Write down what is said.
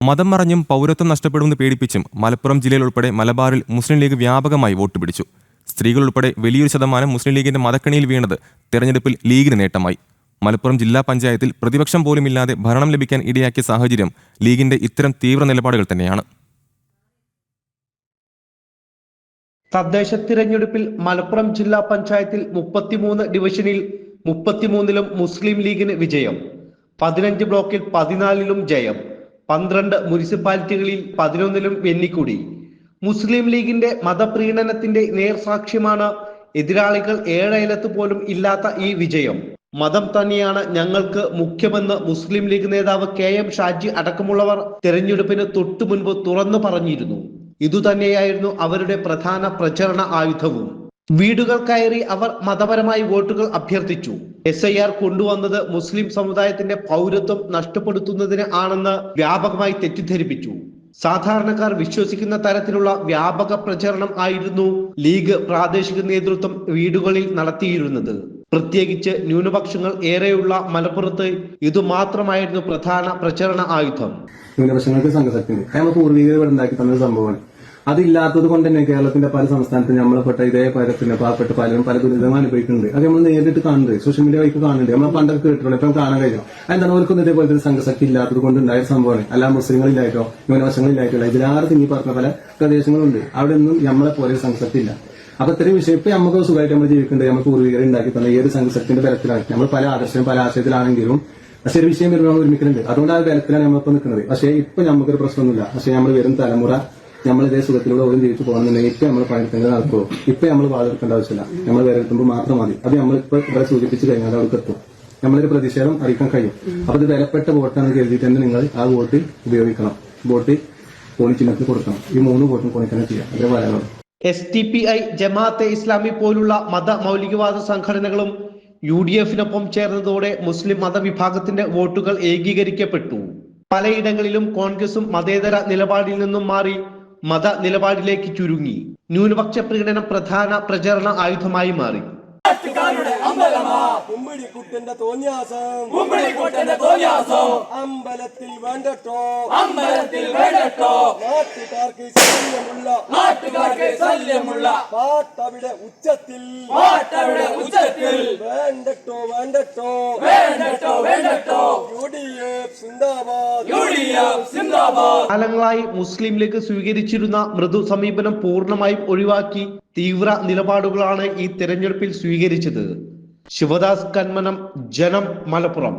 മതം മറഞ്ഞും പൗരത്വം നഷ്ടപ്പെടുമെന്ന് പേടിപ്പിച്ചും മലപ്പുറം ജില്ലയിൽ ഉൾപ്പെടെ മലബാറിൽ മുസ്ലിം ലീഗ് വ്യാപകമായി വോട്ട് പിടിച്ചു. സ്ത്രീകൾ ഉൾപ്പെടെ വലിയൊരു ശതമാനം മുസ്ലിം ലീഗിന്റെ മതക്കണിയിൽ വീണത് തെരഞ്ഞെടുപ്പിൽ ലീഗിന് നേട്ടമായി. മലപ്പുറം ജില്ലാ പഞ്ചായത്തിൽ പ്രതിപക്ഷം പോലുമില്ലാതെ ഭരണം ലഭിക്കാൻ ഇടയാക്കിയ സാഹചര്യം ലീഗിന്റെ ഇത്തരം തീവ്ര നിലപാടുകൾ തന്നെയാണ്. തദ്ദേശ തിരഞ്ഞെടുപ്പിൽ മലപ്പുറം ജില്ലാ പഞ്ചായത്തിൽ 33 ഡിവിഷനിൽ 33ലും മുസ്ലിം ലീഗിന് വിജയം, 15 ബ്ലോക്കിൽ 14ലും ജയം, 12 മുനിസിപ്പാലിറ്റികളിൽ 11ലും വെന്നിക്കുടി. മുസ്ലിം ലീഗിന്റെ മതപ്രീണനത്തിന്റെ നേർസാക്ഷ്യമാണ് എതിരാളികൾ 7 അയലത്ത് പോലും ഇല്ലാത്ത ഈ വിജയം. മതം തന്നെയാണ് ഞങ്ങൾക്ക് മുഖ്യമെന്ന് മുസ്ലിം ലീഗ് നേതാവ് KM ഷാജി അടക്കമുള്ളവർ തെരഞ്ഞെടുപ്പിന് തൊട്ടു മുൻപ് തുറന്നു പറഞ്ഞിരുന്നു. ഇതുതന്നെയായിരുന്നു അവരുടെ പ്രധാന പ്രചരണ ആയുധവും. വീടുകൾ കയറി അവർ മതപരമായി വോട്ടുകൾ അഭ്യർത്ഥിച്ചു. SIR കൊണ്ടുവന്നത് മുസ്ലിം സമുദായത്തിന്റെ പൗരത്വം നഷ്ടപ്പെടുത്തുന്നതിന് ആണെന്ന് വ്യാപകമായി തെറ്റിദ്ധരിപ്പിച്ചു. സാധാരണക്കാർ വിശ്വസിക്കുന്ന തരത്തിലുള്ള വ്യാപക പ്രചരണം ആയിരുന്നു ലീഗ് പ്രാദേശിക നേതൃത്വം വീടുകളിൽ നടത്തിയിരുന്നത്. പ്രത്യേകിച്ച് ന്യൂനപക്ഷങ്ങൾ ഏറെയുള്ള മലപ്പുറത്ത് ഇതുമാത്രമായിരുന്നു പ്രധാന പ്രചരണ ആയുധം. ന്യൂനപക്ഷങ്ങൾക്ക് സംഘശക്തി പൂർവികർ ഉണ്ടാക്കി തന്ന സംഭവമാണ്. അതില്ലാത്തത് കൊണ്ട് തന്നെ കേരളത്തിന്റെ പല സംസ്ഥാനത്തും നമ്മളെപ്പെട്ട ഇതേ പരത്തിന് പാവപ്പെട്ട പലരും പല ദുരിതം അനുഭവിക്കുന്നുണ്ട്. അത് നമ്മൾ നേരിട്ട് കാണുന്നുണ്ട്, സോഷ്യൽ മീഡിയ വഴിക്ക് കാണുന്നുണ്ട്. നമ്മൾ പണ്ടൊക്കെ കേട്ടിട്ടുണ്ട്, ഇപ്പം കാണാൻ കഴിഞ്ഞു. എന്താണ് അവർക്കൊന്നും ഇതേപോലത്തെ ഒരു സംഘശക്തി ഇല്ലാത്തത് കൊണ്ട് ഉണ്ടായ സംഭവമാണ്. അല്ല മുസ്ലിങ്ങളിലായിട്ടോ ന്യൂനപക്ഷങ്ങളിലായിട്ടോ ഇതിലാറ് തിങ്ങി പറഞ്ഞ പല പ്രദേശങ്ങളുണ്ട്. അവിടെ ഒന്നും നമ്മളെ പോലെ ഒരു സംഘശക്തി ഇല്ല. അപ്പൊ ഇത്രയും വിഷയം ഇപ്പൊ നമുക്ക് സുഖമായിട്ട് നമ്മൾ ജീവിക്കുന്നുണ്ട്. നമ്മൾ പൂർവികർ ഉണ്ടാക്കി തന്ന ഏത് സംഘശക്തിന്റെ ബലത്തിലാണ് നമ്മൾ പല ആദർശവും പല ആശയത്തിലാണെങ്കിലും പക്ഷെ ഒരു വിഷയം വരുമ്പോൾ നമ്മൾ ഒരുമിക്കുന്നുണ്ട്. അതുകൊണ്ട് ആ ബലത്തിലാണ് നമ്മളിപ്പോ നിൽക്കുന്നത്. പക്ഷേ ഇപ്പൊ നമുക്കൊരു പ്രശ്നമൊന്നുമില്ല. പക്ഷെ നമ്മൾ വരും തലമുറ നമ്മൾ ഇതേ സുഖത്തിലൂടെ ഓരോ ജീവിച്ചു പോകണമെന്നുണ്ടെങ്കിൽ ഇപ്പൊ നമ്മൾ പണിയെടുക്കേണ്ടത് നടക്കുമോ? ഇപ്പൊ നമ്മൾ വാളെടുക്കേണ്ട ആവശ്യമില്ല. നമ്മൾ വിരലെത്തുമ്പോൾ മാത്രം മതി. അത് നമ്മളിപ്പോ ഇവിടെ സൂചിപ്പിച്ചു കഴിഞ്ഞാൽ അവർക്ക് എത്തും. നമ്മളൊരു പ്രതിഷേധം അറിയിക്കാൻ കഴിയും. അപ്പൊ ഇത് വിലപ്പെട്ട വോട്ടാണ് കരുതിയിട്ട് തന്നെ നിങ്ങൾ ആ വോട്ട് ഉപയോഗിക്കണം. വോട്ട് കോണി ചിഹ്നത്തിന് കൊടുക്കണം. ഈ 3 വോട്ടും കോണിക്കന്നെ ചെയ്യാം. അതേ പറയാനുള്ളൂ. STPI, ജമാഅത്തെ ഇസ്ലാമി പോലുള്ള മത മൗലികവാദ സംഘടനകളും UDF-നൊപ്പം ചേർന്നതോടെ മുസ്ലിം മതവിഭാഗത്തിന്റെ വോട്ടുകൾ ഏകീകരിക്കപ്പെട്ടു. പലയിടങ്ങളിലും കോൺഗ്രസും മതേതര നിലപാടിൽ നിന്നും മാറി മത നിലപാടിലേക്ക് ചുരുങ്ങി. ന്യൂനപക്ഷ പ്രീണനം പ്രധാന പ്രചരണ ആയുധമായി മാറി. അമ്പലത്തിൽ വേണ്ടട്ടോ നാട്ടുകാർക്ക് ശല്യമുള്ള പാട്ടവിടെ ഉച്ചത്തിൽ വേണ്ടട്ടോ UDF സിന്ദാബാദ്. കാലങ്ങളായി മുസ്ലിം ലീഗ് സ്വീകരിച്ചിരുന്ന മൃദു സമീപനം പൂർണ്ണമായും ഒഴിവാക്കി തീവ്ര നിലപാടുകളാണ് ഈ തെരഞ്ഞെടുപ്പിൽ സ്വീകരിച്ചത്. ശിവദാസ് കന്മനം, ജനം, മലപ്പുറം.